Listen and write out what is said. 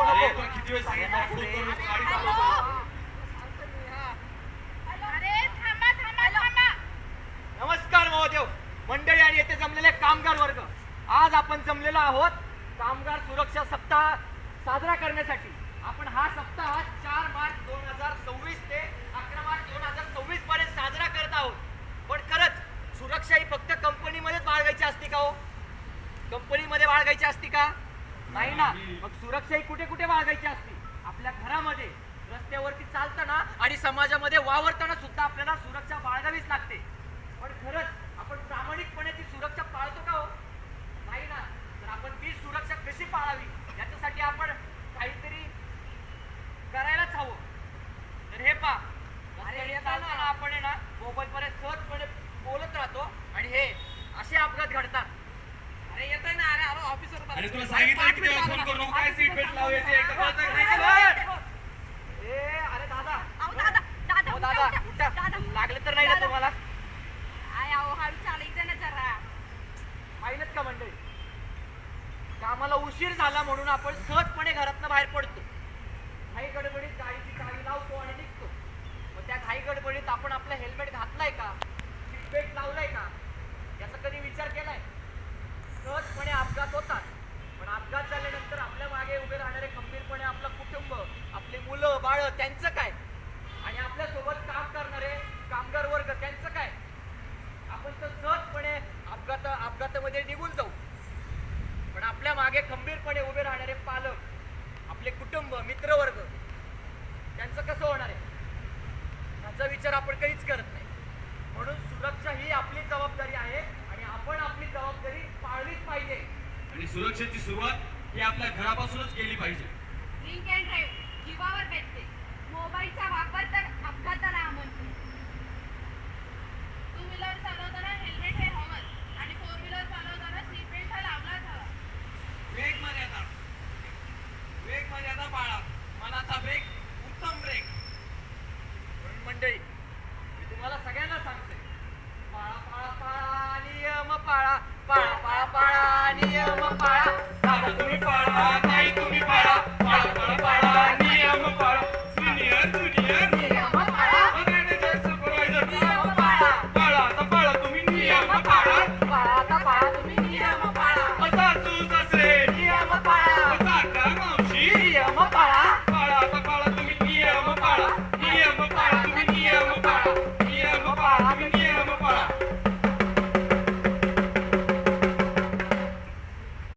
नको. किती वेळ सांगितलं फोन करून गाडी हॅलो. अरे थांबा थांबा थांबा. नमस्कार महोदय, मंडळी आणि येथे जमलेले कामगार वर्ग, आज आपण जमलेलो आहोत कामगार सुरक्षा सप्ताह साजरा करण्यासाठी. आपण हा सप्ताह 4 मार्च 2026 ते 11 मार्च 2026 पर्यंत साजरा करत आहोत. पण खरंच सुरक्षा ही फक्त कंपनीमध्येच बाळगायची असते का हो? कंपनीमध्ये बाळगायची असते का? नाही ना. मग सुरक्षा ही कुठे कुठे बाळगायची असते? आपल्या घरामध्ये, रस्त्यावरती चालताना आणि समाजामध्ये वावरताना सुद्धा आपल्याला सुरक्षा बाळगावीच लागते. पण खरंच आपण प्रामाणिकपणे ती सुरक्षा पाळतो का हो? नाही ना. तर आपण ती सुरक्षा कशी पाळावी याच्यासाठी आपण काहीतरी करायलाच हवं. तर हे पहा, चालताना आपण आहे ना मोबाईल पर्यंत सहजपणे बोलत राहतो आणि हे असे अपघात घडतात. अरे येतोय ना. अरे अरे ऑफिसवर अरे तुला सांगितलं किती वेळा फोन करू नको, काय सीट बेल्ट लावायची अरे दादा, दादा दादा उठा. लागले तर नाही ना तुम्हाला? हळू चालायचं ना जरा. पाहिलं का मंडळी, कामाला उशीर झाला म्हणून आपण सहजपणे घरातनं बाहेर पडतो. घाई गडबडीत गाडीची चावी लावतो आणि निघतो. मग त्या घाई गडबडीत आपण आपलं हेल्मेट घातलाय का? सीट बेल्ट लावलाय का? याचा कधी विचार केलाय? सहजपणे अपघात होतात, पण अपघात झाल्यानंतर आपल्या मागे उभे राहणारे खंबीरपणे आपलं कुटुंब, आपली मुलं बाळ त्यांचं काय? आणि आपल्या सोबत काम करणारे कामगार वर्ग त्यांचं काय? आपण तर सहजपणे अपघातामध्ये निघून जाऊ, पण आपल्या मागे खंबीरपणे उभे राहणारे पालक, आपले कुटुंब, मित्रवर्ग त्यांचं कसं होणार आहे? त्याचा विचार आपण काहीच करत नाही. म्हणून सुरक्षा ही आपली जबाबदारी आहे आणि आपण आपली जबाबदारी पाळलीच पाहिजे. आणि सुरक्षेची सुरुवात ही आपल्या घरापासूनच केली पाहिजे. ड्रिंक अँड ड्राईव्ह जीवावर बेतते. मोबाईलचा वापर तर अपघाताला आमंत्रण. टू व्हीलर चालवताना हेल्मेट